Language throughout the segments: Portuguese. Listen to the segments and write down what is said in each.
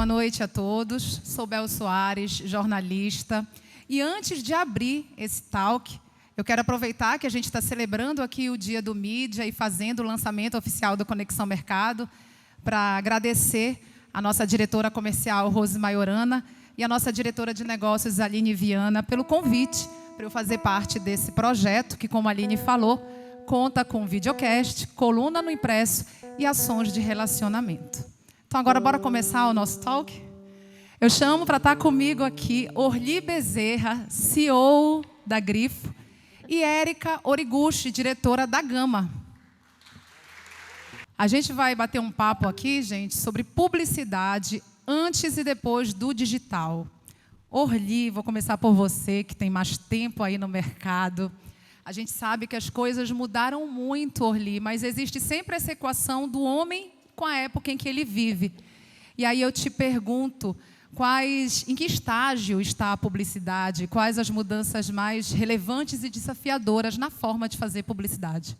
Boa noite a todos. Sou Bel Soares, jornalista. E antes de abrir esse talk, eu quero aproveitar que a gente está celebrando aqui o Dia do Mídia e fazendo o lançamento oficial do Conexão Mercado, para agradecer a nossa diretora comercial, Rose Maiorana, e a nossa diretora de negócios, Aline Viana, pelo convite para eu fazer parte desse projeto, que, como a Aline falou, conta com videocast, coluna no impresso e ações de relacionamento. Então, agora, bora começar o nosso talk? Eu chamo para estar comigo aqui Orli Bezerra, CEO da Grifo, e Érica Origuchi, diretora da Gama. A gente vai bater um papo aqui, gente, sobre publicidade antes e depois do digital. Orli, vou começar por você, que tem mais tempo aí no mercado. A gente sabe que as coisas mudaram muito, Orli, mas existe sempre essa equação do homem com a época em que ele vive. E aí eu te pergunto, em que estágio está a publicidade? Quais as mudanças mais relevantes e desafiadoras na forma de fazer publicidade?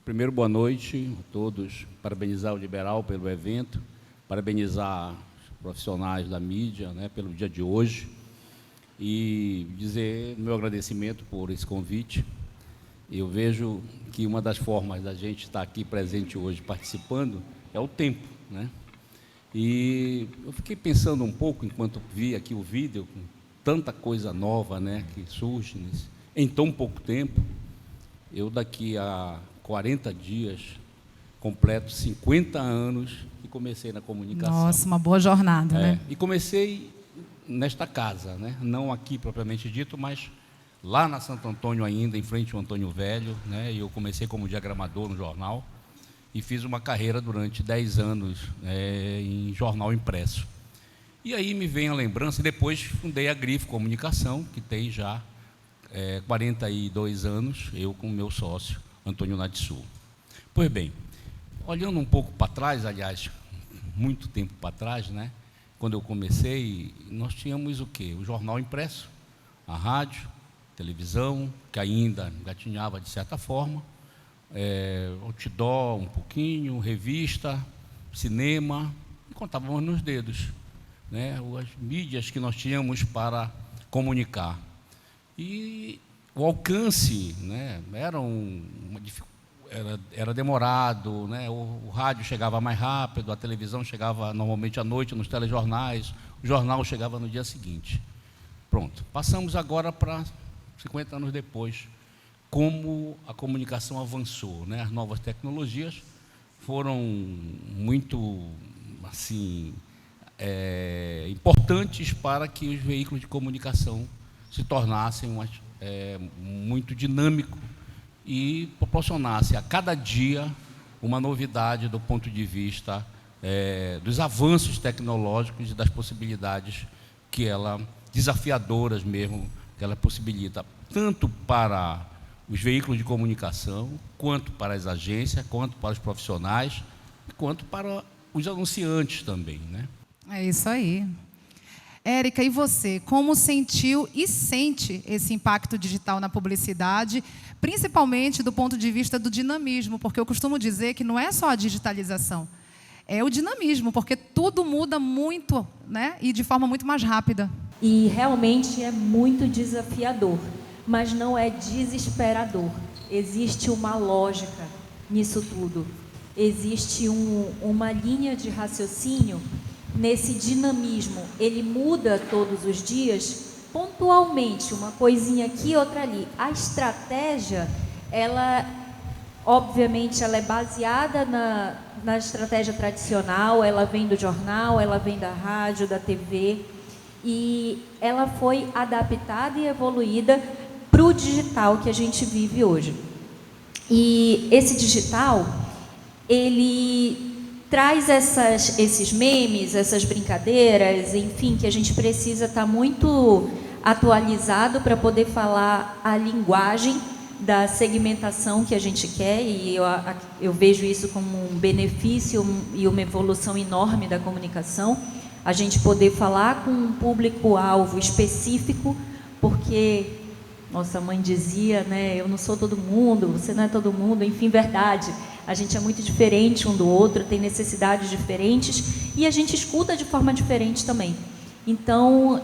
Primeiro, boa noite a todos. Parabenizar o Liberal pelo evento, parabenizar os profissionais da mídia, né, pelo dia de hoje e dizer meu agradecimento por esse convite. Eu vejo que uma das formas da gente estar aqui presente hoje participando é o tempo, né? E eu fiquei pensando um pouco, enquanto vi aqui o vídeo, com tanta coisa nova, né, que surge em tão pouco tempo. Eu, daqui a 40 dias, completo 50 anos que comecei na comunicação. Nossa, uma boa jornada, né? E comecei nesta casa, né? Não aqui propriamente dito, mas lá na Santo Antônio ainda, em frente ao Antônio Velho, né? E eu comecei como diagramador no jornal e fiz uma carreira durante 10 anos em jornal impresso. E aí me vem a lembrança, e depois fundei a Grifo Comunicação, que tem já 42 anos, eu com o meu sócio, Antônio Nadsul. Pois bem, olhando um pouco para trás, aliás, muito tempo para trás, né? Quando eu comecei, nós tínhamos o quê? O jornal impresso, a rádio, televisão, que ainda engatinhava de certa forma, outdoor um pouquinho, revista, cinema, e contávamos nos dedos, né? As mídias que nós tínhamos para comunicar. E o alcance, né, era demorado, né? O rádio chegava mais rápido, a televisão chegava normalmente à noite nos telejornais, o jornal chegava no dia seguinte. Pronto, passamos agora para 50 anos depois, como a comunicação avançou, né? As novas tecnologias foram muito assim, importantes para que os veículos de comunicação se tornassem muito dinâmico e proporcionasse a cada dia uma novidade do ponto de vista dos avanços tecnológicos e das possibilidades que ela, desafiadoras mesmo, que ela possibilita, tanto para os veículos de comunicação, quanto para as agências, quanto para os profissionais, quanto para os anunciantes também, né? É isso aí. Érica, e você, como sentiu e sente esse impacto digital na publicidade, principalmente do ponto de vista do dinamismo? Porque eu costumo dizer que não é só a digitalização, é o dinamismo, porque tudo muda muito, né? E de forma muito mais rápida. E realmente é muito desafiador, mas não é desesperador. Existe uma lógica nisso tudo. Existe uma linha de raciocínio nesse dinamismo. Ele muda todos os dias, pontualmente, uma coisinha aqui, outra ali. A estratégia, obviamente, ela é baseada na estratégia tradicional, ela vem do jornal, ela vem da rádio, da TV, e ela foi adaptada e evoluída para o digital que a gente vive hoje. E esse digital, ele traz esses memes, essas brincadeiras, enfim, que a gente precisa estar muito atualizado para poder falar a linguagem da segmentação que a gente quer, e eu vejo isso como um benefício e uma evolução enorme da comunicação, a gente poder falar com um público-alvo específico, porque nossa mãe dizia, né, eu não sou todo mundo, você não é todo mundo, enfim, verdade. A gente é muito diferente um do outro, tem necessidades diferentes e a gente escuta de forma diferente também. Então,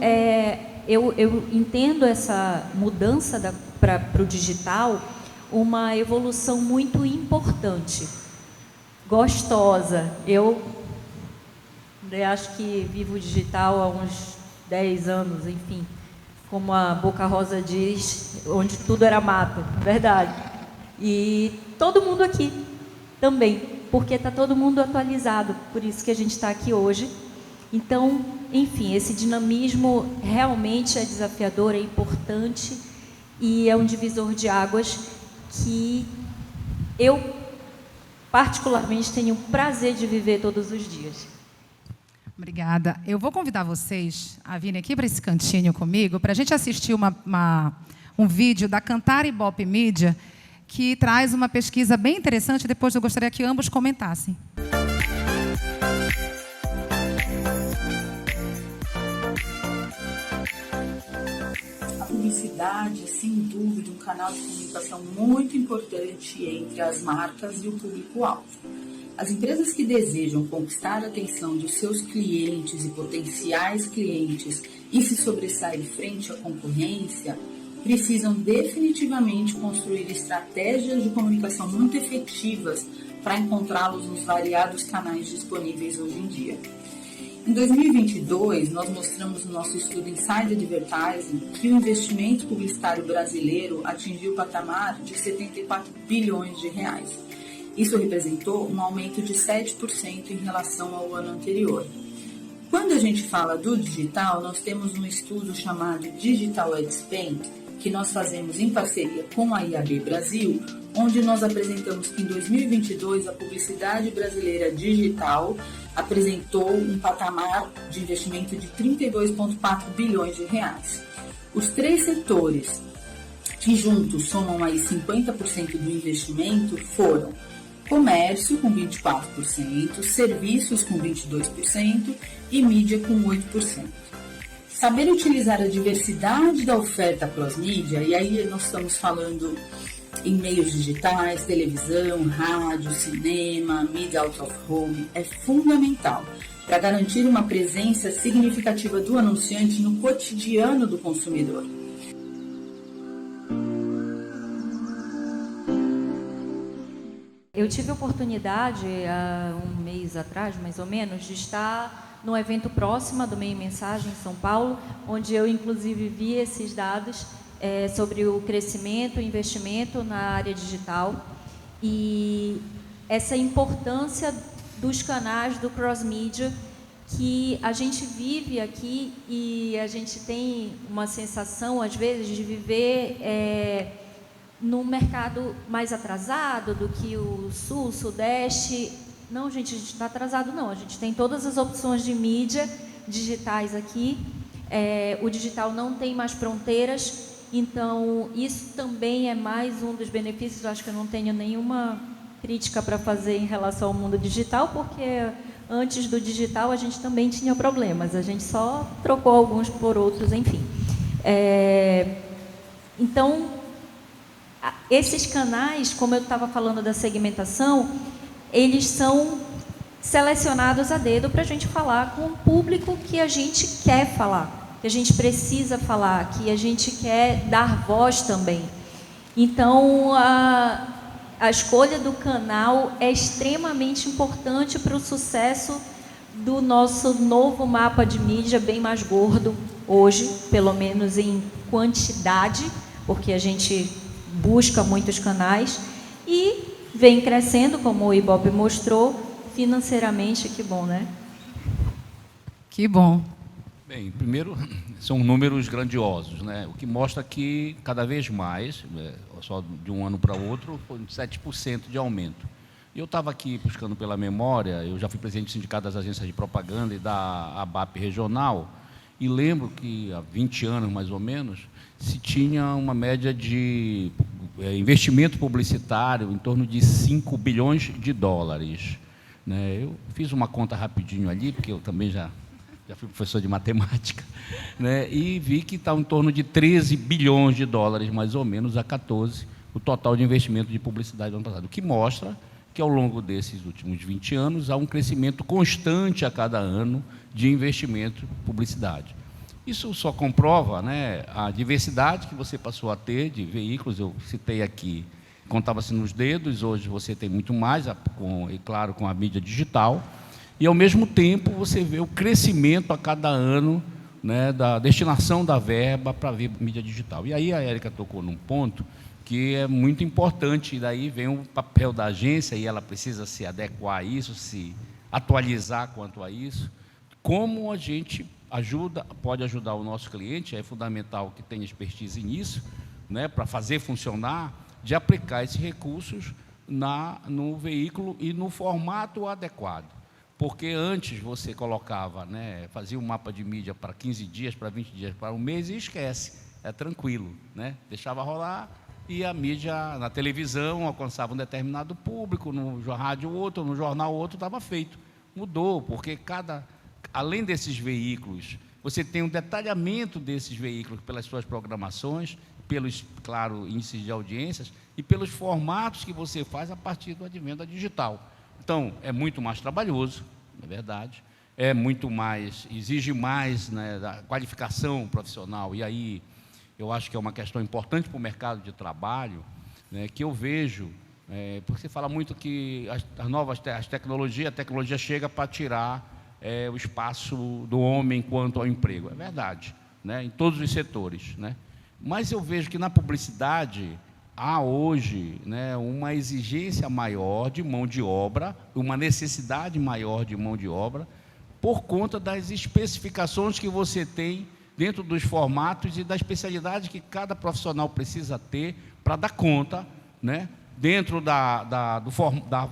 eu entendo essa mudança para o digital uma evolução muito importante, gostosa. Eu acho que vivo digital há uns 10 anos, enfim, como a Boca Rosa diz, onde tudo era mato, verdade. E todo mundo aqui também, porque está todo mundo atualizado, por isso que a gente está aqui hoje. Então, enfim, esse dinamismo realmente é desafiador, é importante e é um divisor de águas que eu, particularmente, tenho o prazer de viver todos os dias. Obrigada. Eu vou convidar vocês a virem aqui para esse cantinho comigo, para a gente assistir um vídeo da Cantar Ibope Mídia, que traz uma pesquisa bem interessante. Depois eu gostaria que ambos comentassem. A publicidade, sem dúvida, um canal de comunicação muito importante entre as marcas e o público-alvo. As empresas que desejam conquistar a atenção de seus clientes e potenciais clientes e se sobressair frente à concorrência, precisam definitivamente construir estratégias de comunicação muito efetivas para encontrá-los nos variados canais disponíveis hoje em dia. Em 2022, nós mostramos no nosso estudo Inside Advertising que o investimento publicitário brasileiro atingiu o patamar de 74 bilhões de reais. Isso representou um aumento de 7% em relação ao ano anterior. Quando a gente fala do digital, nós temos um estudo chamado Digital Ad Spend, que nós fazemos em parceria com a IAB Brasil, onde nós apresentamos que em 2022 a publicidade brasileira digital apresentou um patamar de investimento de 32,4 bilhões de reais. Os três setores que juntos somam aí 50% do investimento foram comércio com 24%, serviços com 22% e mídia com 8%. Saber utilizar a diversidade da oferta cross-mídia, e aí nós estamos falando em meios digitais, televisão, rádio, cinema, mídia out of home, é fundamental para garantir uma presença significativa do anunciante no cotidiano do consumidor. Eu tive a oportunidade, há um mês atrás, mais ou menos, de estar num evento próximo do Meio Mensagem, em São Paulo, onde eu, inclusive, vi esses dados sobre o crescimento e investimento na área digital e essa importância dos canais do cross-mídia que a gente vive aqui e a gente tem uma sensação, às vezes, de viver num mercado mais atrasado do que o Sul, Sudeste. Não, gente, a gente está atrasado, não. A gente tem todas as opções de mídia digitais aqui. O digital não tem mais fronteiras, então isso também é mais um dos benefícios. Eu acho que eu não tenho nenhuma crítica para fazer em relação ao mundo digital, porque antes do digital a gente também tinha problemas. A gente só trocou alguns por outros, enfim. Então, esses canais, como eu estava falando da segmentação, eles são selecionados a dedo para a gente falar com o público que a gente quer falar, que a gente precisa falar, que a gente quer dar voz também. Então, a escolha do canal é extremamente importante para o sucesso do nosso novo mapa de mídia, bem mais gordo hoje, pelo menos em quantidade, porque a gente busca muitos canais e vem crescendo, como o Ibope mostrou, financeiramente. Que bom, né? Que bom. Bem, primeiro, são números grandiosos, né? O que mostra que, cada vez mais, só de um ano para outro, foi 7% de aumento. E eu estava aqui buscando pela memória, eu já fui presidente do Sindicato das Agências de Propaganda e da ABAP Regional, e lembro que há 20 anos, mais ou menos, se tinha uma média de investimento publicitário em torno de 5 bilhões de dólares. Né? Eu fiz uma conta rapidinho ali, porque eu também já já fui professor de matemática, né? E vi que está em torno de 13 bilhões de dólares, mais ou menos, a 14, o total de investimento de publicidade do ano passado, o que mostra que ao longo desses últimos 20 anos há um crescimento constante a cada ano de investimento em publicidade. Isso só comprova, né, a diversidade que você passou a ter de veículos. Eu citei aqui, contava-se nos dedos, hoje você tem muito mais, e claro, com a mídia digital, e ao mesmo tempo você vê o crescimento a cada ano, né, da destinação da verba para a mídia digital. E aí a Érica tocou num ponto que é muito importante, e daí vem o papel da agência, e ela precisa se adequar a isso, se atualizar quanto a isso. Como a gente pode ajudar o nosso cliente, é fundamental que tenha expertise nisso, né, para fazer funcionar, de aplicar esses recursos no veículo e no formato adequado. Porque antes você colocava, né, fazia um mapa de mídia para 15 dias, para 20 dias, para um mês e esquece, é tranquilo, né? Deixava rolar e a mídia na televisão alcançava um determinado público, no rádio outro, no jornal outro, estava feito. Mudou, porque além desses veículos, você tem um detalhamento desses veículos pelas suas programações, pelos, claro, índices de audiências e pelos formatos que você faz a partir do advento da digital. Então, é muito mais trabalhoso, na verdade, exige mais, né, da qualificação profissional, e aí eu acho que é uma questão importante para o mercado de trabalho, né, que eu vejo, porque você fala muito que a tecnologia chega para tirar o espaço do homem quanto ao emprego. É verdade, né, em todos os setores, né? Mas eu vejo que na publicidade há hoje, né, uma exigência maior de mão de obra, uma necessidade maior de mão de obra, por conta das especificações que você tem dentro dos formatos e da especialidade que cada profissional precisa ter para dar conta, né, dentro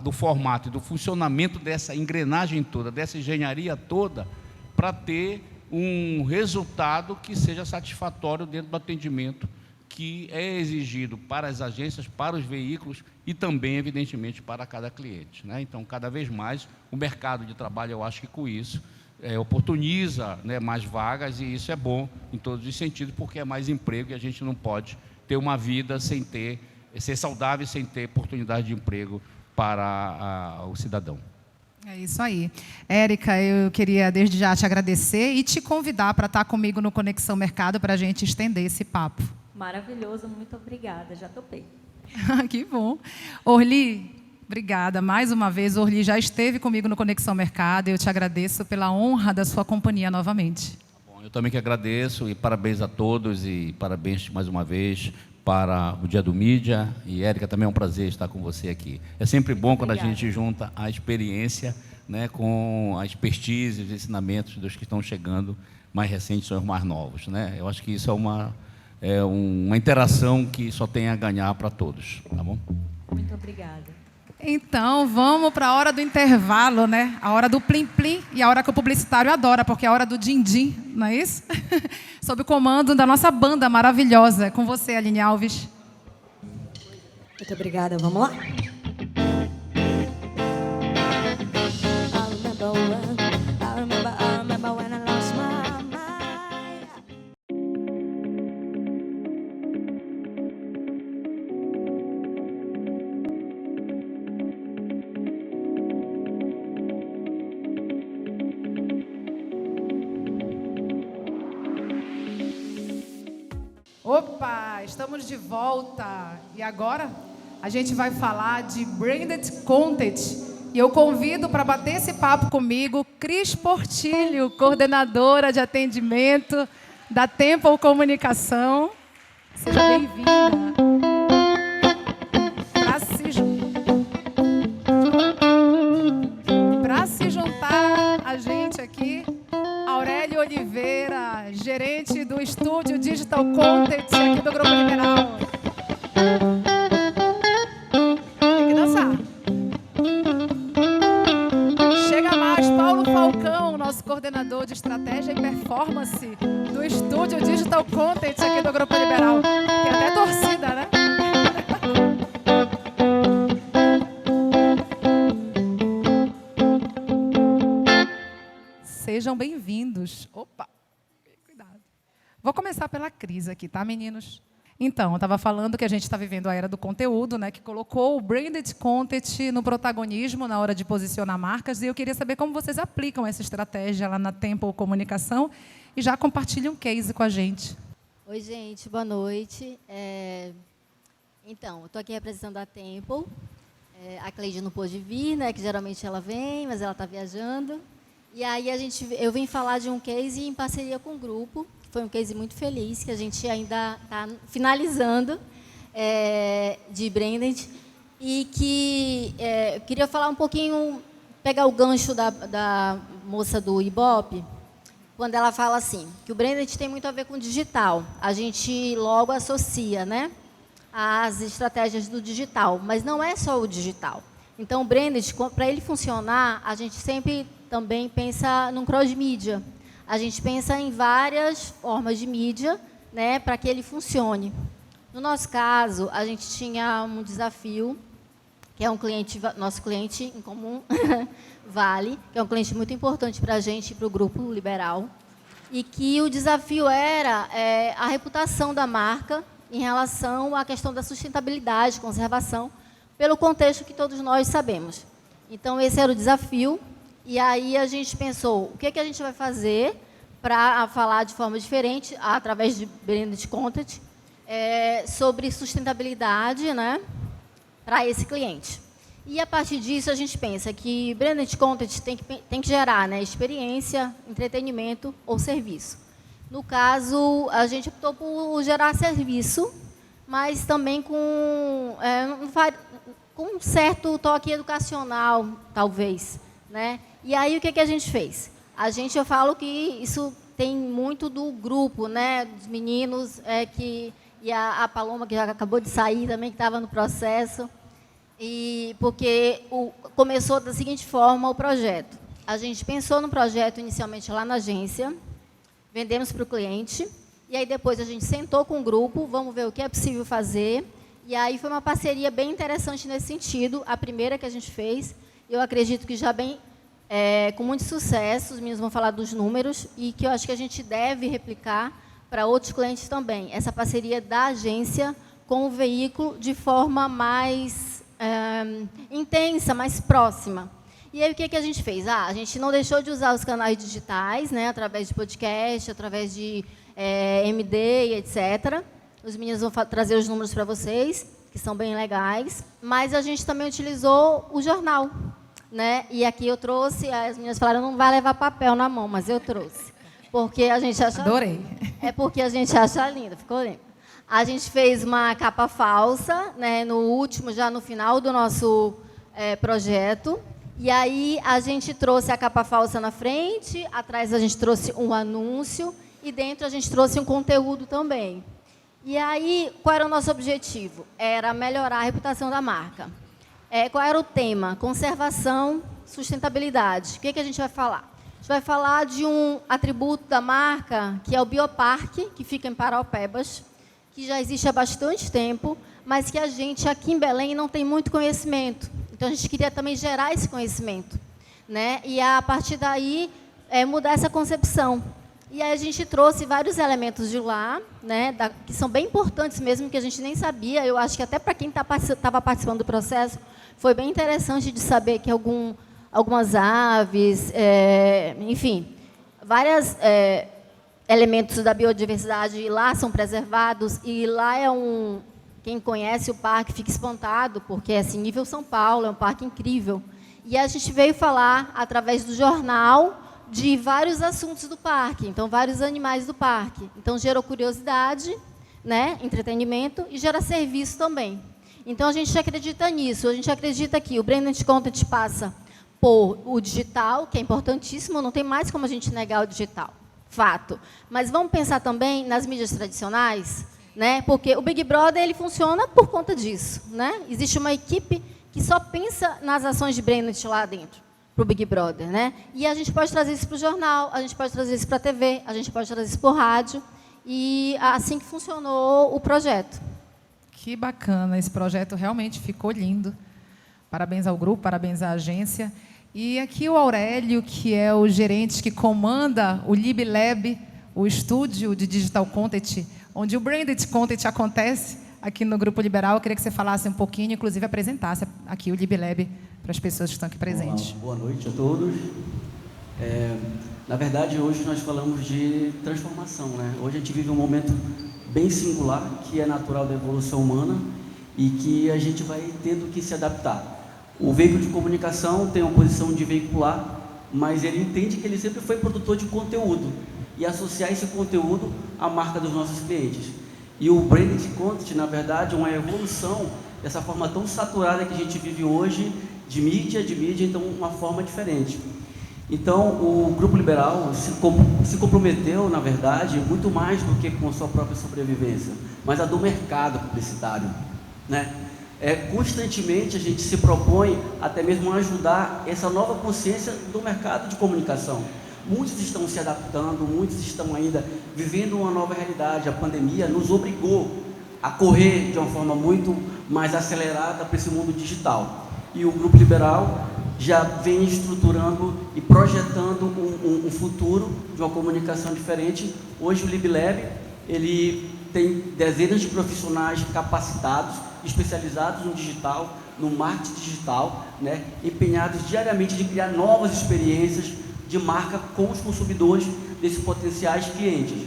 do formato e do funcionamento dessa engrenagem toda, dessa engenharia toda, para ter um resultado que seja satisfatório dentro do atendimento que é exigido para as agências, para os veículos e também, evidentemente, para cada cliente, né? Então, cada vez mais, o mercado de trabalho, eu acho que com isso, oportuniza, né, mais vagas, e isso é bom em todos os sentidos, porque é mais emprego e a gente não pode ter uma vida ser saudável sem ter oportunidade de emprego para o cidadão. É isso aí. Érica, eu queria desde já te agradecer e te convidar para estar comigo no Conexão Mercado para a gente estender esse papo. Maravilhoso, muito obrigada, já topei. Que bom. Orli, obrigada mais uma vez. Orli já esteve comigo no Conexão Mercado e eu te agradeço pela honra da sua companhia novamente. Bom, eu também que agradeço e parabéns a todos e parabéns mais uma vez para o Dia do Mídia. E, Érica, também é um prazer estar com você aqui. É sempre bom quando a gente junta a experiência, né, com a expertise, os ensinamentos dos que estão chegando mais recentes, são os mais novos, né? Eu acho que isso é uma interação que só tem a ganhar para todos, tá bom? Muito obrigada. Então, vamos para a hora do intervalo, né? A hora do plim-plim e a hora que o publicitário adora, porque é a hora do din-din, não é isso? Sob o comando da nossa banda maravilhosa. É com você, Aline Alves. Muito obrigada. Vamos lá? Opa, estamos de volta. E agora a gente vai falar de branded content. E eu convido para bater esse papo comigo Cris Portilho, coordenadora de atendimento da Temple Comunicação. Seja bem-vinda. Para se juntar a gente aqui, Aurélio Oliveira, gerente do estúdio Digital Content aqui do Grupo Liberal. Tem que dançar. Chega mais, Paulo Falcão, nosso coordenador de estratégia e performance do estúdio Digital Content aqui do Grupo Liberal. Tem até torcida, né? Sejam bem-vindos. meninos? Opa, cuidado. Vou começar pela Cris aqui, tá, meninos? Então, eu estava falando que a gente está vivendo a era do conteúdo, né, que colocou o branded content no protagonismo na hora de posicionar marcas, e eu queria saber como vocês aplicam essa estratégia lá na Temple Comunicação e já compartilhem um case com a gente. Oi, gente, boa noite. Então, eu estou aqui representando a Temple. A Cleide não pôde vir, né, que geralmente ela vem, mas ela está viajando. E aí eu vim falar de um case em parceria com o grupo. Foi um case muito feliz, que a gente ainda está finalizando, de branding, e que eu queria falar um pouquinho, pegar o gancho da moça do Ibope, quando ela fala assim, que o branding tem muito a ver com o digital. A gente logo associa, né, as estratégias do digital, mas não é só o digital. Então, o branding, para ele funcionar, a gente sempre também pensa num cross-mídia. A gente pensa em várias formas de mídia, né, para que ele funcione. No nosso caso, a gente tinha um desafio, que é nosso cliente em comum, Vale, que é um cliente muito importante para a gente e para o Grupo Liberal, e que o desafio era a reputação da marca em relação à questão da sustentabilidade, conservação, pelo contexto que todos nós sabemos. Então, esse era o desafio. E aí a gente pensou, o que a gente vai fazer para falar de forma diferente, através de branded content, sobre sustentabilidade, né, para esse cliente. E, a partir disso, a gente pensa que branded content tem que gerar, né, experiência, entretenimento ou serviço. No caso, a gente optou por gerar serviço, mas também com um certo toque educacional, talvez, né? E aí, o que a gente fez? Eu falo que isso tem muito do grupo, né, dos meninos, e a Paloma, que já acabou de sair também, que estava no processo, e porque começou da seguinte forma o projeto. A gente pensou no projeto inicialmente lá na agência, vendemos para o cliente, e aí depois a gente sentou com o grupo, vamos ver o que é possível fazer, e aí foi uma parceria bem interessante nesse sentido, a primeira que a gente fez, eu acredito que já com muito sucesso, os meninos vão falar dos números, e que eu acho que a gente deve replicar para outros clientes também, essa parceria da agência com o veículo de forma mais intensa, mais próxima. E aí, o que a gente fez? A gente não deixou de usar os canais digitais, né, através de podcast, através de MD, etc. Os meninos vão trazer os números para vocês, que são bem legais, mas a gente também utilizou o jornal, né? E aqui eu trouxe, as meninas falaram, não vai levar papel na mão, mas eu trouxe. Porque a gente acha... Adorei. Porque a gente acha lindo, ficou lindo. A gente fez uma capa falsa, né, já no final do nosso projeto. E aí a gente trouxe a capa falsa na frente, atrás a gente trouxe um anúncio e dentro a gente trouxe um conteúdo também. E aí, qual era o nosso objetivo? Era melhorar a reputação da marca. Qual era o tema? Conservação, sustentabilidade. O que a gente vai falar? A gente vai falar de um atributo da marca, que é o Bioparque, que fica em Paraupebas, que já existe há bastante tempo, mas que a gente aqui em Belém não tem muito conhecimento. Então, a gente queria também gerar esse conhecimento, né? E, a partir daí, mudar essa concepção. E aí a gente trouxe vários elementos de lá, né, que são bem importantes mesmo, que a gente nem sabia. Eu acho que até para quem estava participando do processo, foi bem interessante de saber que algumas aves, enfim, vários elementos da biodiversidade lá são preservados, e lá quem conhece o parque fica espantado, porque é assim, nível São Paulo, é um parque incrível. E a gente veio falar, através do jornal, de vários assuntos do parque, então, vários animais do parque. Então, gerou curiosidade, né, entretenimento, e gera serviço também. Então, a gente acredita nisso, a gente acredita que o branded content passa por o digital, que é importantíssimo, não tem mais como a gente negar o digital, fato. Mas vamos pensar também nas mídias tradicionais, né, porque o Big Brother ele funciona por conta disso, né? Existe uma equipe que só pensa nas ações de branded lá dentro, para o Big Brother, né? E a gente pode trazer isso para o jornal, a gente pode trazer isso para a TV, a gente pode trazer isso para o rádio, e assim que funcionou o projeto. Que bacana, esse projeto realmente ficou lindo. Parabéns ao grupo, parabéns à agência. E aqui o Aurélio, que é o gerente que comanda o LibLab, o estúdio de Digital Content, onde o Branded Content acontece aqui no Grupo Liberal. Eu queria que você falasse um pouquinho, inclusive apresentasse aqui o LibLab para as pessoas que estão aqui presentes. Olá, boa noite a todos. Na verdade, hoje nós falamos de transformação, né? Hoje a gente vive um momento bem singular, que é natural da evolução humana e que a gente vai tendo que se adaptar. O veículo de comunicação tem uma posição de veicular, mas ele entende que ele sempre foi produtor de conteúdo e associar esse conteúdo à marca dos nossos clientes. E o Branded Content, na verdade, é uma evolução dessa forma tão saturada que a gente vive hoje, de mídia, então uma forma diferente. Então, o Grupo Liberal se comprometeu, na verdade, muito mais do que com a sua própria sobrevivência, mas a do mercado publicitário, né? Constantemente a gente se propõe até mesmo a ajudar essa nova consciência do mercado de comunicação. Muitos estão se adaptando, muitos estão ainda vivendo uma nova realidade. A pandemia nos obrigou a correr de uma forma muito mais acelerada para esse mundo digital. E o Grupo Liberal já vem estruturando e projetando um futuro de uma comunicação diferente. Hoje o LibLab, ele tem dezenas de profissionais capacitados, especializados no digital, no marketing digital, né, empenhados diariamente de criar novas experiências de marca com os consumidores desses potenciais clientes.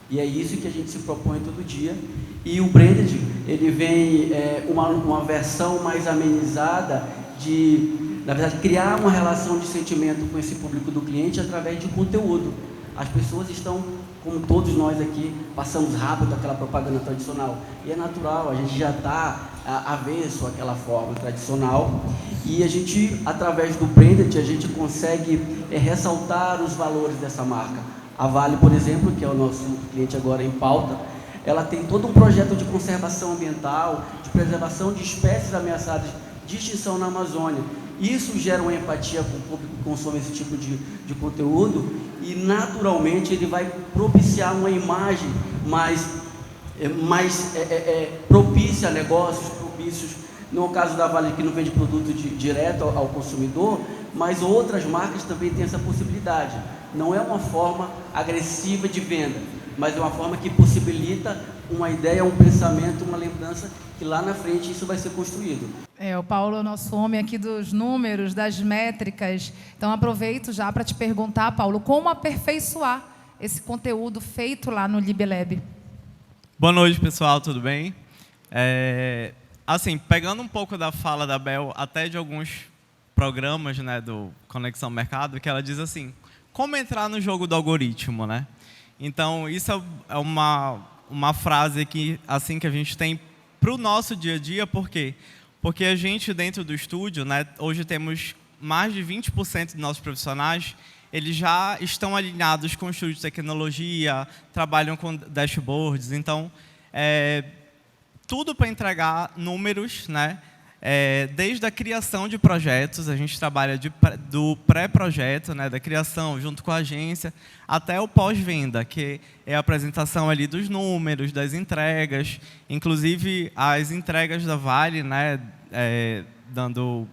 E é isso que a gente se propõe todo dia. E o Branded, ele vem uma versão mais amenizada de, na verdade, criar uma relação de sentimento com esse público do cliente através de conteúdo. As pessoas estão, como todos nós aqui, passamos rápido aquela propaganda tradicional. E é natural, a gente já está avesso àquela forma tradicional. E a gente, através do Branded, a gente consegue ressaltar os valores dessa marca. A Vale, por exemplo, que é o nosso cliente agora em pauta, ela tem todo um projeto de conservação ambiental, de preservação de espécies ameaçadas de extinção na Amazônia. Isso gera uma empatia com o público que consome esse tipo de conteúdo e, naturalmente, ele vai propiciar uma imagem mais propícia a negócios, propícios, no caso da Vale, que não vende produto direto ao consumidor, mas outras marcas também têm essa possibilidade. Não é uma forma agressiva de venda, mas é uma forma que possibilita uma ideia, um pensamento, uma lembrança, que lá na frente isso vai ser construído. O Paulo é o nosso homem aqui dos números, das métricas. Então, aproveito já para te perguntar, Paulo, como aperfeiçoar esse conteúdo feito lá no LibLab? Boa noite, pessoal, tudo bem? Assim, pegando um pouco da fala da Bel, até de alguns programas, né, do Conexão Mercado, que ela diz assim, como entrar no jogo do algoritmo, né? Então, isso é uma frase que, assim, que a gente tem para o nosso dia a dia, por quê? Porque a gente, dentro do estúdio, né, hoje temos mais de 20% dos nossos profissionais, eles já estão alinhados com o estúdio de tecnologia, trabalham com dashboards, então, tudo para entregar números, né? Desde a criação de projetos, a gente trabalha do pré-projeto, né, da criação junto com a agência, até o pós-venda, que é a apresentação ali dos números, das entregas, inclusive as entregas da Vale, né, dando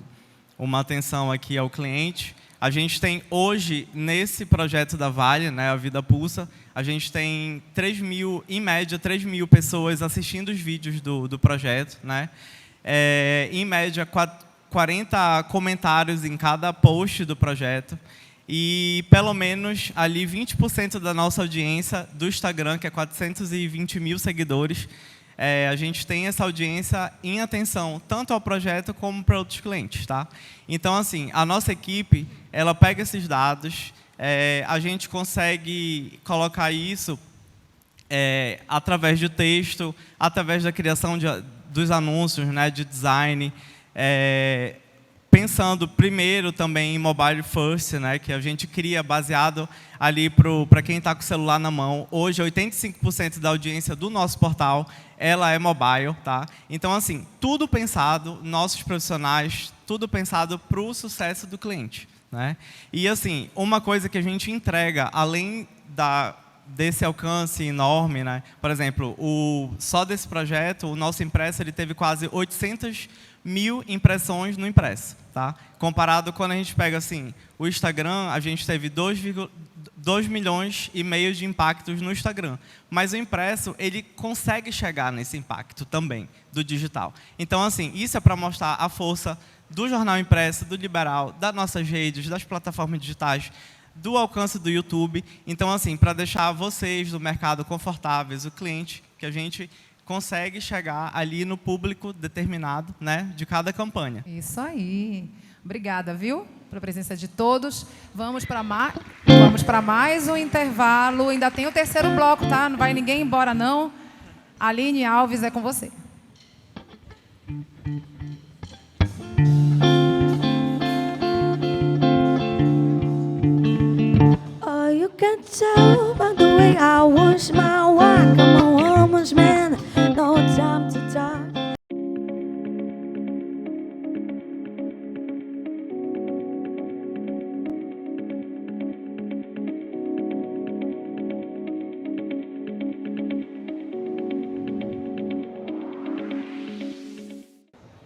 uma atenção aqui ao cliente. A gente tem hoje, nesse projeto da Vale, né, a Vida Pulsa, a gente tem 3.000, em média, 3.000 pessoas assistindo os vídeos do projeto, né? Em média, 40 comentários em cada post do projeto e, pelo menos, ali 20% da nossa audiência do Instagram, que é 420 mil seguidores, a gente tem essa audiência em atenção, tanto ao projeto como para outros clientes, tá? Então, assim, a nossa equipe, ela pega esses dados, a gente consegue colocar isso através de texto, através da criação dos anúncios, né, de design, pensando primeiro também em mobile first, né, que a gente cria baseado ali para quem está com o celular na mão. Hoje, 85% da audiência do nosso portal, ela é mobile, tá? Então, assim, tudo pensado, nossos profissionais, tudo pensado para o sucesso do cliente, né? E, assim, uma coisa que a gente entrega, além desse alcance enorme, né? Por exemplo, só desse projeto, o nosso impresso ele teve quase 800 mil impressões no impresso, tá? Comparado quando a gente pega assim, o Instagram, a gente teve 2,2 milhões e meio de impactos no Instagram. Mas o impresso, ele consegue chegar nesse impacto também, do digital. Então, assim, isso é para mostrar a força do jornal impresso, do liberal, das nossas redes, das plataformas digitais, do alcance do YouTube. Então, assim, para deixar vocês do mercado confortáveis, o cliente, que a gente consegue chegar ali no público determinado, né, de cada campanha. Isso aí. Obrigada, viu? Pela presença de todos. Vamos para mais um intervalo. Ainda tem o terceiro bloco, tá? Não vai ninguém embora, não. Aline Alves, é com você. Oh, you can tell by the way I wash my walk. I'm a woman's man, no time to talk.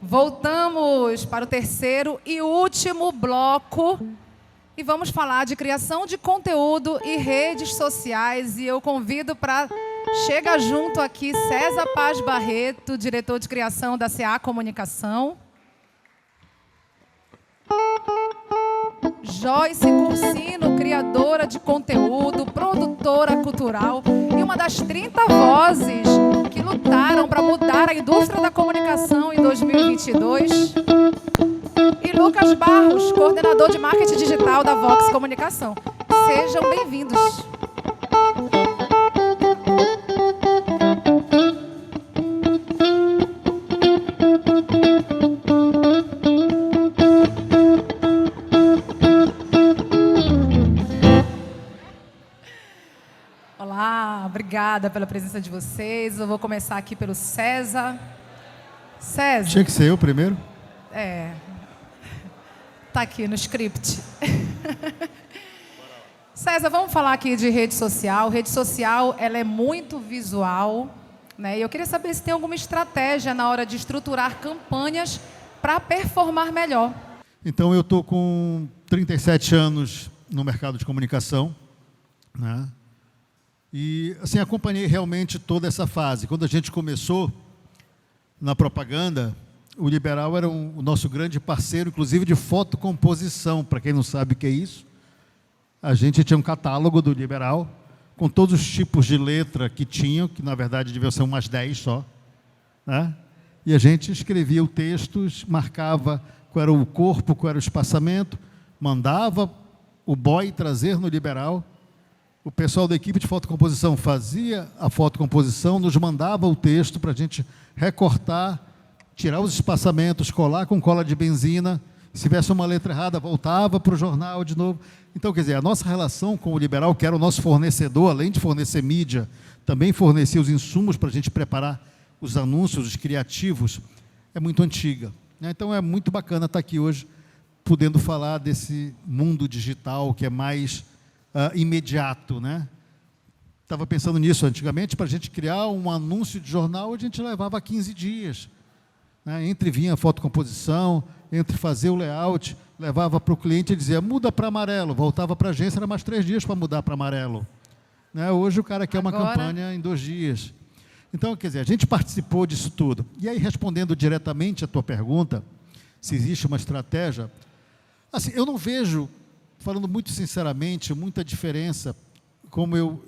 Voltamos para o terceiro e último bloco e vamos falar de criação de conteúdo e redes sociais. E eu convido para chegar junto aqui César Paz Barreto, diretor de criação da CA Comunicação. Joyce Cursino, criadora de conteúdo, produtora cultural e uma das 30 vozes que lutaram para mudar a indústria da comunicação em 2022. E Lucas Barros, coordenador de marketing digital da Vox Comunicação. Sejam bem-vindos. Olá, obrigada pela presença de vocês. Eu vou começar aqui pelo César. César. Tinha que ser eu primeiro? Tá aqui no script. César, vamos falar aqui de rede social. Rede social, ela é muito visual, né? E eu queria saber se tem alguma estratégia na hora de estruturar campanhas para performar melhor. Então, eu estou com 37 anos no mercado de comunicação, né? E, assim, acompanhei realmente toda essa fase. Quando a gente começou na propaganda, o Liberal era o nosso grande parceiro, inclusive de fotocomposição. Para quem não sabe o que é isso, a gente tinha um catálogo do Liberal, com todos os tipos de letra que tinham, que na verdade deviam ser umas 10 só, né? E a gente escrevia o texto, marcava qual era o corpo, qual era o espaçamento, mandava o boy trazer no Liberal. O pessoal da equipe de fotocomposição fazia a fotocomposição, nos mandava o texto para a gente recortar, tirar os espaçamentos, colar com cola de benzina. Se tivesse uma letra errada, voltava para o jornal de novo. Então, quer dizer, a nossa relação com o Liberal, que era o nosso fornecedor, além de fornecer mídia, também fornecia os insumos para a gente preparar os anúncios, os criativos, é muito antiga, né? Então, é muito bacana estar aqui hoje, podendo falar desse mundo digital que é mais imediato, né? Estava pensando nisso antigamente, para a gente criar um anúncio de jornal, a gente levava 15 dias. Né? Entre vinha a fotocomposição, entre fazer o layout, levava para o cliente e dizia, muda para amarelo, voltava para a agência, era mais 3 dias para mudar para amarelo. Né? Hoje o cara quer uma campanha em 2 dias. Então, quer dizer, a gente participou disso tudo. E aí, respondendo diretamente a tua pergunta, se existe uma estratégia, assim, eu não vejo, falando muito sinceramente, muita diferença, como eu,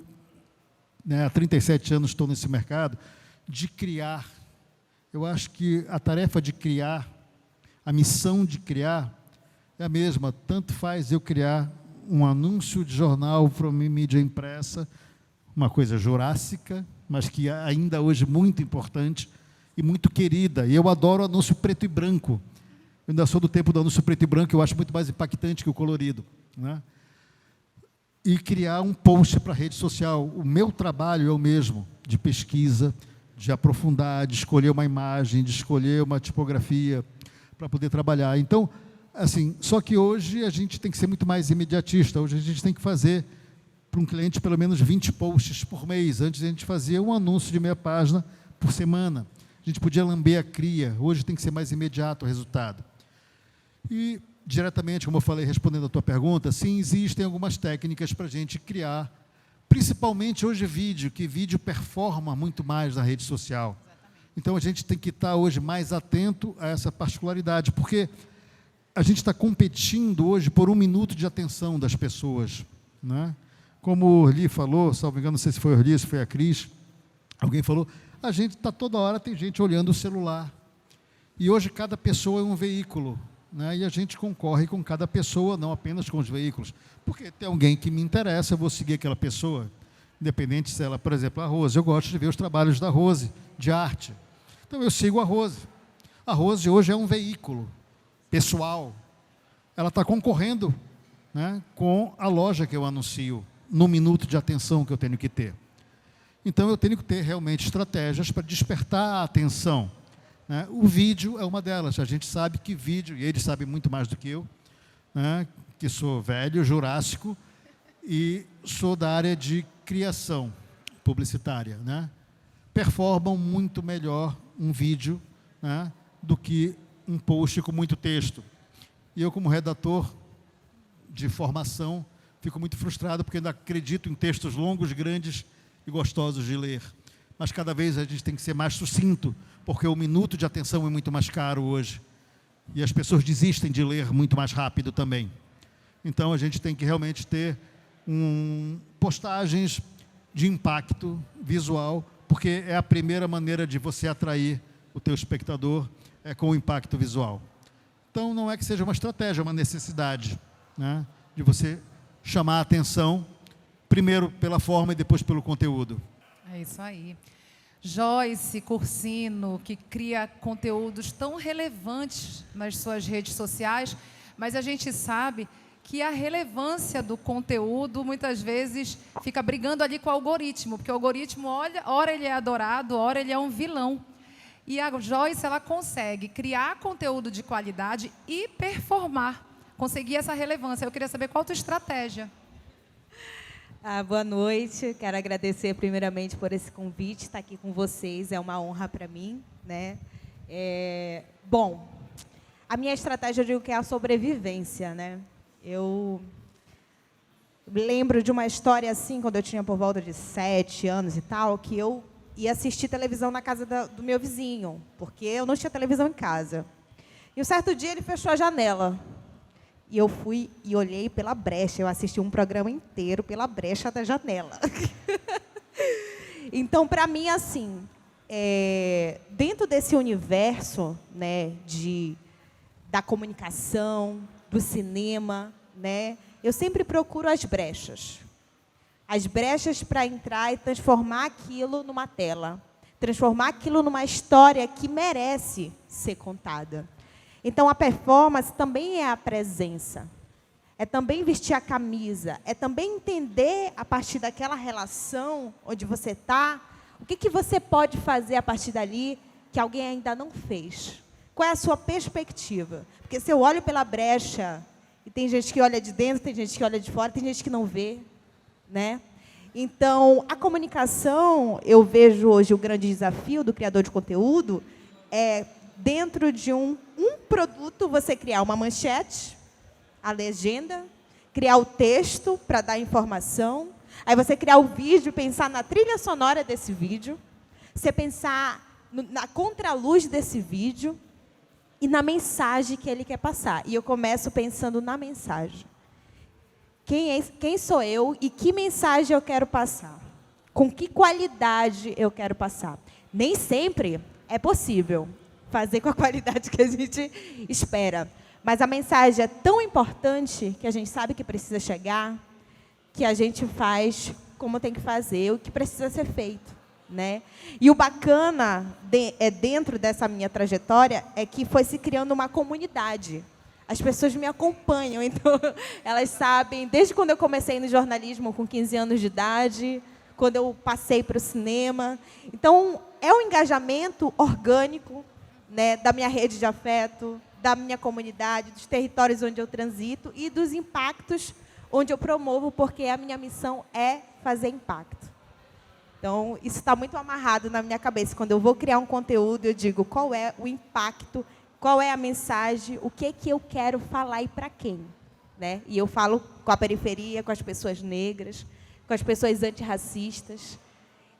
né, há 37 anos estou nesse mercado, de criar. Eu acho que a tarefa de criar, a missão de criar, é a mesma. Tanto faz eu criar um anúncio de jornal para uma mídia impressa, uma coisa jurássica, mas que ainda hoje muito importante e muito querida. E eu adoro anúncio preto e branco. Eu ainda sou do tempo do anúncio preto e branco, eu acho muito mais impactante que o colorido, né? E criar um post para a rede social. O meu trabalho é o mesmo, de pesquisa, de aprofundar, de escolher uma imagem, de escolher uma tipografia para poder trabalhar. Então, assim, só que hoje a gente tem que ser muito mais imediatista. Hoje a gente tem que fazer para um cliente pelo menos 20 posts por mês. Antes a gente fazia um anúncio de meia página por semana. A gente podia lamber a cria. Hoje tem que ser mais imediato o resultado. E, diretamente, como eu falei, respondendo a tua pergunta, sim, existem algumas técnicas para a gente criar, principalmente hoje vídeo, que vídeo performa muito mais na rede social. Então, a gente tem que estar hoje mais atento a essa particularidade, porque a gente está competindo hoje por 1 minuto de atenção das pessoas, né? Como o Orli falou, salvo engano, não sei se foi o Orli, se foi a Cris, alguém falou, a gente está toda hora, tem gente olhando o celular. E hoje cada pessoa é um veículo, né? E a gente concorre com cada pessoa, não apenas com os veículos. Porque tem alguém que me interessa, eu vou seguir aquela pessoa, independente se ela, por exemplo, a Rose. Eu gosto de ver os trabalhos da Rose, de arte. Então eu sigo a Rose. A Rose hoje é um veículo pessoal. Ela está concorrendo, né, com a loja que eu anuncio, no minuto de atenção que eu tenho que ter. Então, eu tenho que ter realmente estratégias para despertar a atenção, né? O vídeo é uma delas. A gente sabe que vídeo, e eles sabem muito mais do que eu, né, que sou velho, jurássico, e sou da área de criação publicitária, né? Performam muito melhor um vídeo, né, do que um post com muito texto. E eu, como redator de formação, fico muito frustrado, porque ainda acredito em textos longos, grandes e gostosos de ler. Mas cada vez a gente tem que ser mais sucinto, porque o minuto de atenção é muito mais caro hoje. E as pessoas desistem de ler muito mais rápido também. Então, a gente tem que realmente ter postagens de impacto visual, porque é a primeira maneira de você atrair o teu espectador, é com o impacto visual. Então, não é que seja uma estratégia, é uma necessidade, né, de você chamar a atenção, primeiro pela forma e depois pelo conteúdo. É isso aí. Joyce Cursino, que cria conteúdos tão relevantes nas suas redes sociais, mas a gente sabe que a relevância do conteúdo, muitas vezes, fica brigando ali com o algoritmo, porque o algoritmo, ora ele é adorado, ora ele é um vilão. E a Joyce, ela consegue criar conteúdo de qualidade e performar, conseguir essa relevância. Eu queria saber qual a tua estratégia. Boa noite, quero agradecer primeiramente por esse convite, estar aqui com vocês, é uma honra para mim, né? Bom, a minha estratégia, eu digo que é a sobrevivência, né? Eu lembro de uma história assim, quando eu tinha por volta de 7 anos e tal, que eu ia assistir televisão na casa do meu vizinho, porque eu não tinha televisão em casa. E um certo dia ele fechou a janela. E eu fui e olhei pela brecha. Eu assisti um programa inteiro pela brecha da janela. Então, para mim, assim, dentro desse universo, né, da comunicação, do cinema, né, eu sempre procuro as brechas. As brechas para entrar e transformar aquilo numa tela. Transformar aquilo numa história que merece ser contada. Então, a performance também é a presença. É também vestir a camisa. É também entender, a partir daquela relação onde você está, o que você pode fazer a partir dali que alguém ainda não fez. Qual é a sua perspectiva? Porque se eu olho pela brecha, e tem gente que olha de dentro, tem gente que olha de fora, tem gente que não vê, né? Então, a comunicação, eu vejo hoje o grande desafio do criador de conteúdo, dentro de um produto, você criar uma manchete, a legenda, criar o texto para dar informação, aí você criar o vídeo, pensar na trilha sonora desse vídeo, você pensar na contraluz desse vídeo e na mensagem que ele quer passar. E eu começo pensando na mensagem. Quem sou eu e que mensagem eu quero passar? Com que qualidade eu quero passar? Nem sempre é possível fazer com a qualidade que a gente espera. Mas a mensagem é tão importante que a gente sabe que precisa chegar, que a gente faz como tem que fazer, o que precisa ser feito, né? E o bacana dentro dessa minha trajetória é que foi se criando uma comunidade. As pessoas me acompanham, então elas sabem, desde quando eu comecei no jornalismo com 15 anos de idade, quando eu passei para o cinema. Então, é um engajamento orgânico, né, da minha rede de afeto, da minha comunidade, dos territórios onde eu transito e dos impactos onde eu promovo, porque a minha missão é fazer impacto. Então, isso está muito amarrado na minha cabeça. Quando eu vou criar um conteúdo, eu digo qual é o impacto, qual é a mensagem, o que eu quero falar e para quem. Né? E eu falo com a periferia, com as pessoas negras, com as pessoas antirracistas.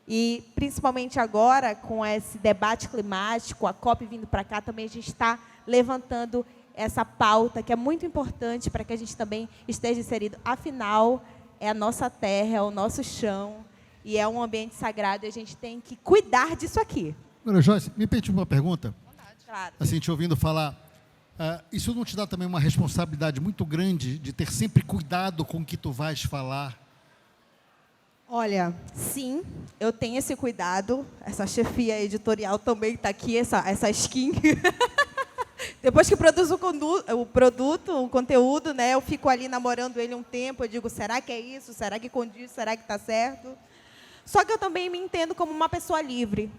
E, principalmente agora, com esse debate climático, a COP vindo para cá, também a gente está levantando essa pauta, que é muito importante para que a gente também esteja inserido. Afinal, é a nossa terra, é o nosso chão, e é um ambiente sagrado, e a gente tem que cuidar disso aqui. Agora, Joyce, me permite uma pergunta? Claro. Assim, te ouvindo falar, isso não te dá também uma responsabilidade muito grande de ter sempre cuidado com o que tu vais falar? Olha, sim, eu tenho esse cuidado. Essa chefia editorial também está aqui, essa skin. Depois que produzo o produto, o conteúdo, né, eu fico ali namorando ele um tempo, eu digo, será que é isso? Será que condiz? Será que está certo? Só que eu também me entendo como uma pessoa livre.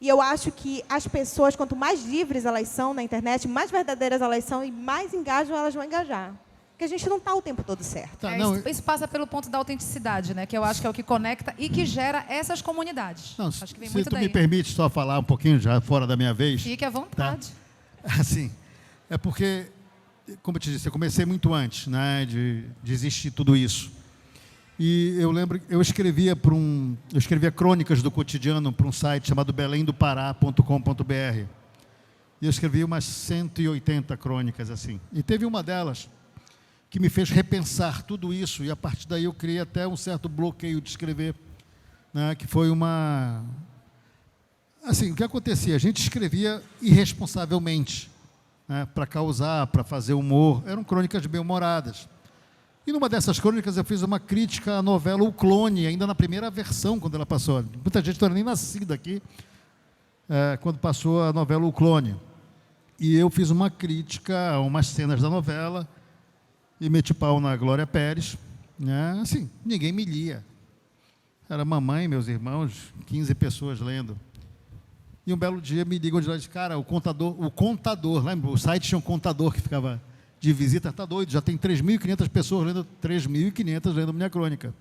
E eu acho que as pessoas, quanto mais livres elas são na internet, mais verdadeiras elas são e mais engajam elas vão engajar. Porque a gente não está o tempo todo certo. Isso passa pelo ponto da autenticidade, né? Que eu acho que é o que conecta e que gera essas comunidades. Não, acho que vem se muito tu daí. me permite só falar um pouquinho já fora da minha vez. Fique à vontade. Tá? Assim, é porque, como eu te disse, eu comecei muito antes, né, de existir tudo isso. E eu lembro, eu escrevia crônicas do cotidiano para um site chamado belemdopará.com.br. E eu escrevi umas 180 crônicas assim. E teve uma delas que me fez repensar tudo isso, e a partir daí eu criei até um certo bloqueio de escrever, né, que foi uma... Assim, o que acontecia? A gente escrevia irresponsavelmente, né, para causar, para fazer humor. Eram crônicas bem-humoradas. E numa dessas crônicas eu fiz uma crítica à novela O Clone, ainda na primeira versão, quando ela passou. Muita gente não era nem nascida aqui, quando passou a novela O Clone. E eu fiz uma crítica a umas cenas da novela e meti pau na Glória Pérez. Né? Assim, ninguém me lia. Era mamãe, meus irmãos, 15 pessoas lendo. E um belo dia me ligam de lá e dizem, cara, o contador, lembra? O site tinha um contador que ficava de visita, está doido, já tem 3.500 pessoas lendo, 3.500 lendo minha crônica.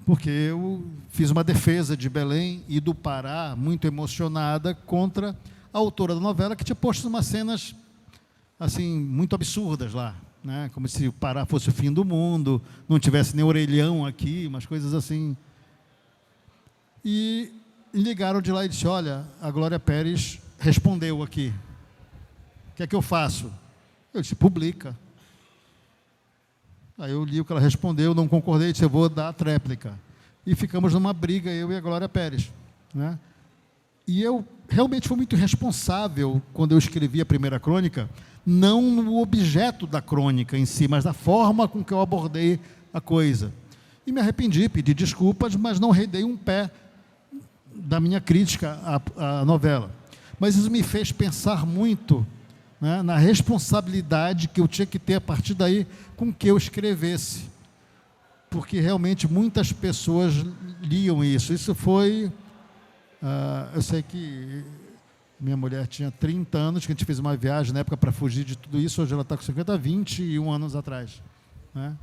Porque eu fiz uma defesa de Belém e do Pará, muito emocionada, contra a autora da novela, que tinha posto umas cenas, assim, muito absurdas lá, né? Como se o Pará fosse o fim do mundo, não tivesse nem orelhão aqui, umas coisas assim. E ligaram de lá e disse, olha, a Glória Pérez respondeu aqui. O que é que eu faço? Eu disse, publica. Aí eu li o que ela respondeu, não concordei, disse, eu vou dar a tréplica. E ficamos numa briga, eu e a Glória Pérez. Né? E eu realmente fui muito responsável, quando eu escrevi a primeira crônica, não no objeto da crônica em si, mas da forma com que eu abordei a coisa. E me arrependi, pedi desculpas, mas não redei um pé da minha crítica à novela. Mas isso me fez pensar muito, né, na responsabilidade que eu tinha que ter a partir daí com que eu escrevesse. Porque realmente muitas pessoas liam isso. Isso foi... eu sei que minha mulher tinha 30 anos, que a gente fez uma viagem na época para fugir de tudo isso, hoje ela está com 50, 21 anos atrás. Né?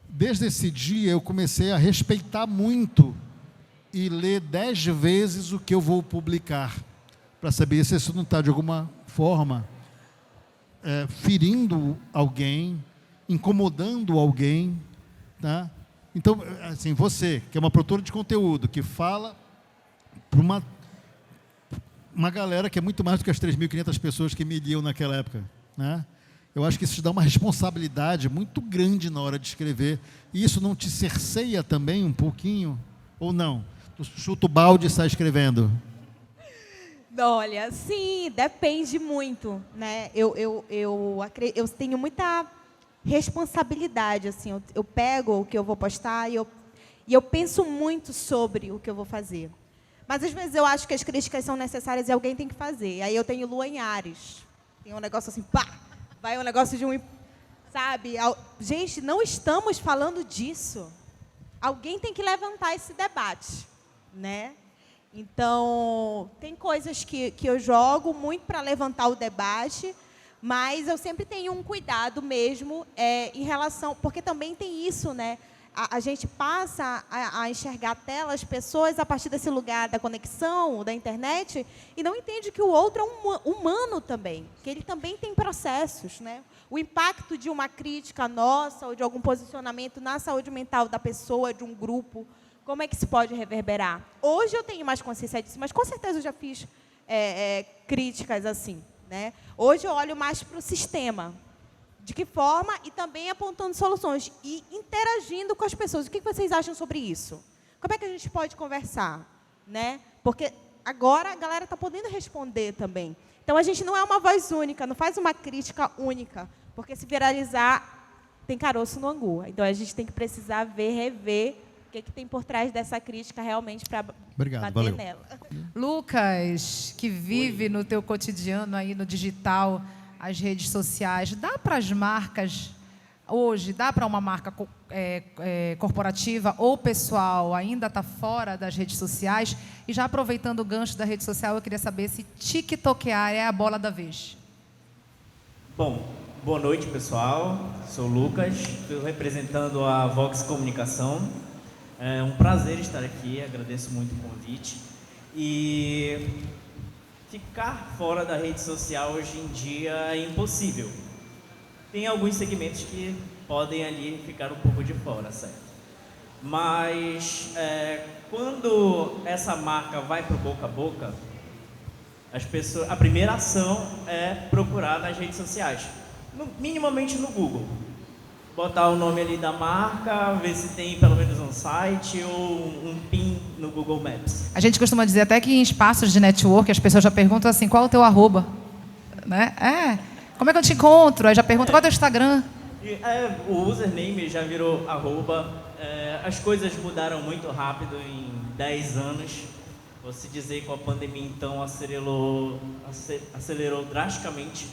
Desde esse dia eu comecei a respeitar muito e ler 10 vezes o que eu vou publicar, para saber se isso não está de alguma forma ferindo alguém, incomodando alguém. Tá? Então, assim, você, que é uma produtora de conteúdo, que fala para uma galera que é muito mais do que as 3.500 pessoas que me liam naquela época. Né? Eu acho que isso te dá uma responsabilidade muito grande na hora de escrever. E isso não te cerceia também um pouquinho? Ou não? Tu chuta o balde e sai escrevendo? Olha, sim, depende muito, né? Eu tenho muita responsabilidade, assim. Eu pego o que eu vou postar e eu penso muito sobre o que eu vou fazer. Mas, às vezes, eu acho que as críticas são necessárias e alguém tem que fazer. Aí eu tenho Lua em Ares. Tem um negócio assim, pá! Vai um negócio de um... Sabe? Gente, não estamos falando disso. Alguém tem que levantar esse debate, né? Então, tem coisas que eu jogo muito para levantar o debate, Mas eu sempre tenho um cuidado mesmo em relação... Porque também tem isso, né? A gente passa a enxergar telas, pessoas, a partir desse lugar da conexão, da internet, e não entende que o outro é humano também, que ele também tem processos, né? O impacto de uma crítica nossa ou de algum posicionamento na saúde mental da pessoa, de um grupo, como é que se pode reverberar? Hoje eu tenho mais consciência disso, mas com certeza eu já fiz críticas assim, né? Hoje eu olho mais para o sistema. De que forma? E também apontando soluções e interagindo com as pessoas. O que vocês acham sobre isso? Como é que a gente pode conversar? Né? Porque agora a galera está podendo responder também. Então, a gente não é uma voz única, não faz uma crítica única. Porque se viralizar, tem caroço no angu. Então, a gente tem que precisar rever o que tem por trás dessa crítica realmente para bater nela. Lucas, que vive no teu cotidiano aí no digital, as redes sociais, dá para as marcas, hoje, dá para uma marca corporativa ou pessoal ainda está fora das redes sociais? E já aproveitando o gancho da rede social, eu queria saber se tiktokear é a bola da vez. Bom, boa noite, pessoal. Sou o Lucas, estou representando a Vox Comunicação. É um prazer estar aqui, agradeço muito o convite. E ficar fora da rede social hoje em dia é impossível. Tem alguns segmentos que podem ali ficar um pouco de fora, certo? Mas quando essa marca vai para o boca a boca, a primeira ação é procurar nas redes sociais, minimamente no Google. Botar o nome ali da marca, ver se tem pelo menos um site ou um PIN no Google Maps. A gente costuma dizer até que em espaços de network as pessoas já perguntam assim, qual é o teu arroba? Né? Como é que eu te encontro? Aí já pergunta qual é o teu Instagram? O username já virou arroba. As coisas mudaram muito rápido em 10 anos. Vou se dizer que com a pandemia, então, acelerou drasticamente.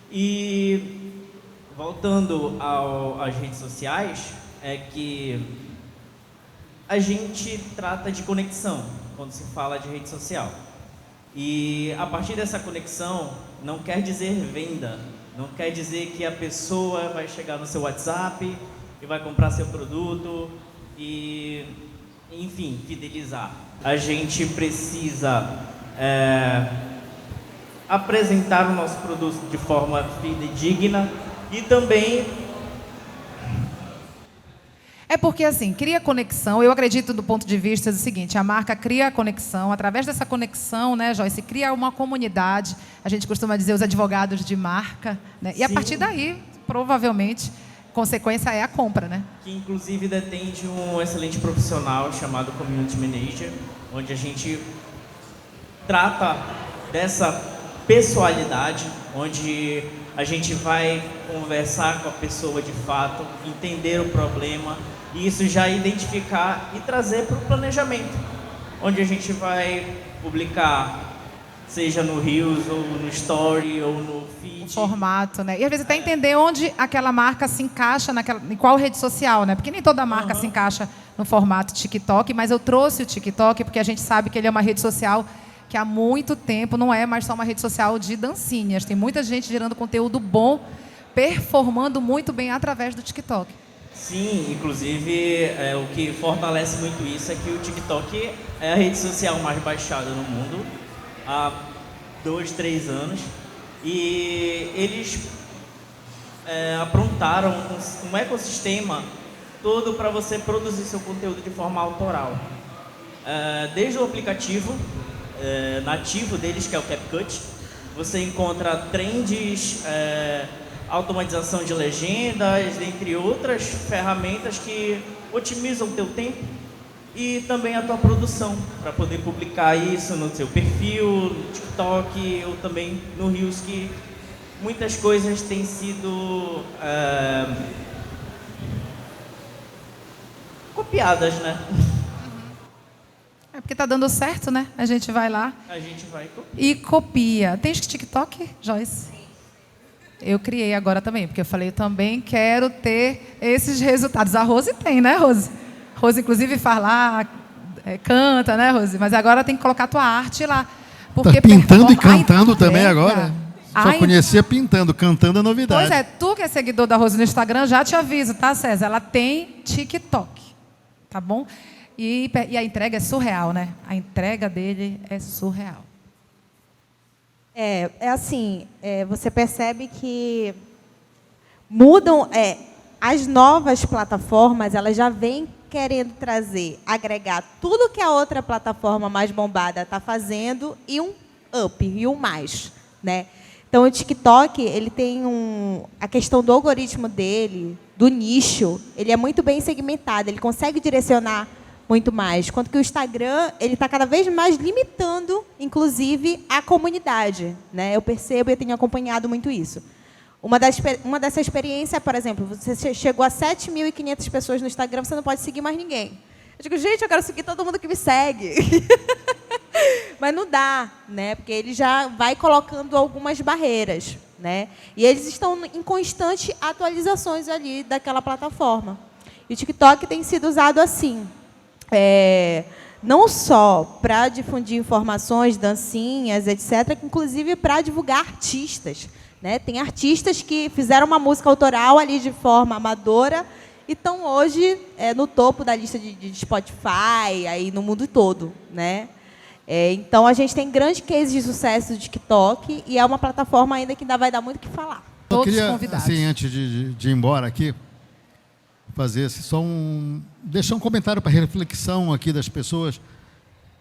E voltando às redes sociais, é que a gente trata de conexão quando se fala de rede social. E a partir dessa conexão, não quer dizer venda, não quer dizer que a pessoa vai chegar no seu WhatsApp e vai comprar seu produto e, enfim, fidelizar. A gente precisa apresentar o nosso produto de forma fidedigna e também... É porque, assim, cria conexão. Eu acredito, do ponto de vista do seguinte, a marca cria a conexão. Através dessa conexão, né, Joyce, cria uma comunidade. A gente costuma dizer os advogados de marca. Né? E a partir daí, provavelmente, consequência é a compra, né? Que, inclusive, detém de um excelente profissional chamado Community Manager, onde a gente trata dessa pessoalidade, onde a gente vai conversar com a pessoa de fato, entender o problema, e isso já identificar e trazer para o planejamento, onde a gente vai publicar, seja no Reels, ou no Story, ou no feed. O formato, né? E às vezes até entender onde aquela marca se encaixa, em qual rede social, né? Porque nem toda marca se encaixa no formato TikTok, mas eu trouxe o TikTok porque a gente sabe que ele é uma rede social que há muito tempo não é mais só uma rede social de dancinhas. Tem muita gente gerando conteúdo bom, performando muito bem através do TikTok. Sim, inclusive, o que fortalece muito isso é que o TikTok é a rede social mais baixada no mundo há 2, 3 anos. E eles aprontaram um ecossistema todo para você produzir seu conteúdo de forma autoral. Desde o aplicativo nativo deles, que é o CapCut, você encontra trends, automatização de legendas, dentre outras ferramentas que otimizam o teu tempo e também a tua produção, para poder publicar isso no seu perfil, no TikTok ou também no Reels, que muitas coisas têm sido copiadas, né? É porque tá dando certo, né? A gente vai lá e copia. Tens TikTok, Joyce? Eu criei agora também, porque eu falei, eu também quero ter esses resultados. A Rose tem, né, Rose? Rose, inclusive, faz lá, canta, né, Rose? Mas agora tem que colocar a tua arte lá. Porque tá pintando e cantando também agora? Só conhecia pintando, cantando é novidade. Pois é, tu que é seguidor da Rose no Instagram, já te aviso, tá, César? Ela tem TikTok, tá bom? E a entrega é surreal, né? A entrega dele é surreal. Você percebe que mudam, as novas plataformas, elas já vêm querendo agregar tudo que a outra plataforma mais bombada está fazendo e um up, e um mais, né? Então, o TikTok, ele tem a questão do algoritmo dele, do nicho, ele é muito bem segmentado, ele consegue direcionar muito mais. Quanto que o Instagram, ele está cada vez mais limitando, inclusive, a comunidade, né? Eu percebo e tenho acompanhado muito isso. Uma dessa experiência, por exemplo, você chegou a 7.500 pessoas no Instagram, você não pode seguir mais ninguém. Eu digo, gente, eu quero seguir todo mundo que me segue. Mas não dá, né? Porque ele já vai colocando algumas barreiras, né? E eles estão em constante atualizações ali daquela plataforma. E o TikTok tem sido usado assim, não só para difundir informações, dancinhas, etc., inclusive para divulgar artistas, né? Tem artistas que fizeram uma música autoral ali de forma amadora e estão hoje no topo da lista de Spotify, aí no mundo todo, né? Então, a gente tem grandes cases de sucesso do TikTok e é uma plataforma ainda que ainda vai dar muito o que falar. Eu queria, assim, antes de ir embora aqui, fazer só deixar um comentário para reflexão aqui das pessoas.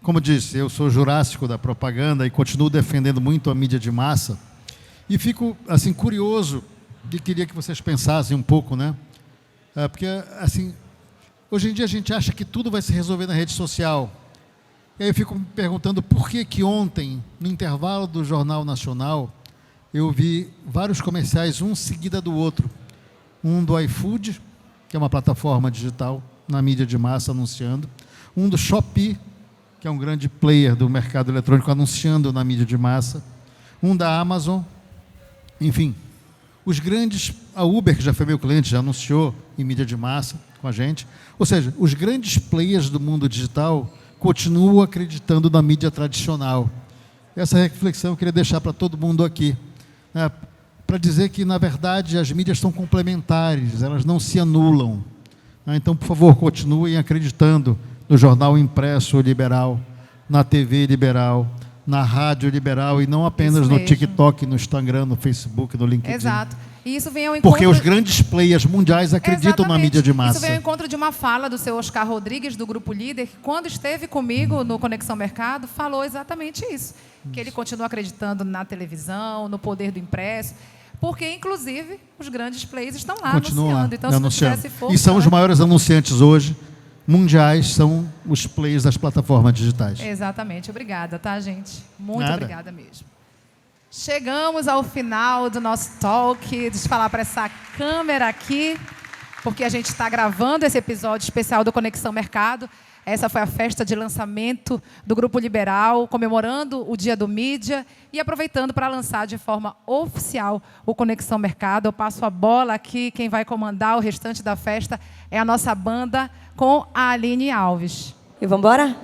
Como disse, eu sou jurássico da propaganda e continuo defendendo muito a mídia de massa. E fico, assim, curioso e queria que vocês pensassem um pouco, né? Porque, assim, hoje em dia a gente acha que tudo vai se resolver na rede social. E aí eu fico me perguntando por que ontem, no intervalo do Jornal Nacional, eu vi vários comerciais, um seguida do outro. Um do iFood, que é uma plataforma digital na mídia de massa anunciando. Um do Shopee, que é um grande player do mercado eletrônico anunciando na mídia de massa. Um da Amazon. Enfim, os grandes... A Uber, que já foi meu cliente, já anunciou em mídia de massa com a gente. Ou seja, os grandes players do mundo digital continuam acreditando na mídia tradicional. Essa reflexão eu queria deixar para todo mundo aqui, né, para dizer que, na verdade, as mídias são complementares, elas não se anulam. Né? Então, por favor, continuem acreditando no jornal impresso liberal, na TV liberal, na rádio liberal, e não apenas no TikTok, no Instagram, no Facebook, no LinkedIn. Exato. E isso vem ao encontro... Porque os grandes players mundiais acreditam na mídia de massa. Isso vem ao encontro de uma fala do seu Oscar Rodrigues, do Grupo Líder, que quando esteve comigo no Conexão Mercado, falou exatamente isso. Que ele continua acreditando na televisão, no poder do impresso, porque, inclusive, os grandes players estão lá anunciando. Então, se não tivesse força... E são os maiores anunciantes hoje, mundiais, são os players das plataformas digitais. Exatamente. Obrigada, tá, gente? Muito obrigada mesmo. Chegamos ao final do nosso talk. Deixa eu falar para essa câmera aqui, porque a gente está gravando esse episódio especial do Conexão Mercado. Essa foi a festa de lançamento do Grupo Liberal, comemorando o Dia do Mídia e aproveitando para lançar de forma oficial o Conexão Mercado. Eu passo a bola aqui, quem vai comandar o restante da festa é a nossa banda com a Aline Alves. E vamos embora?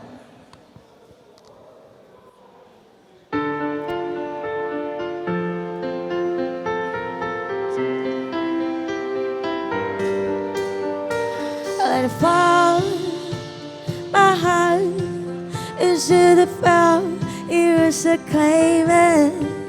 Let it fall, my heart, it should have felt, you should claim it.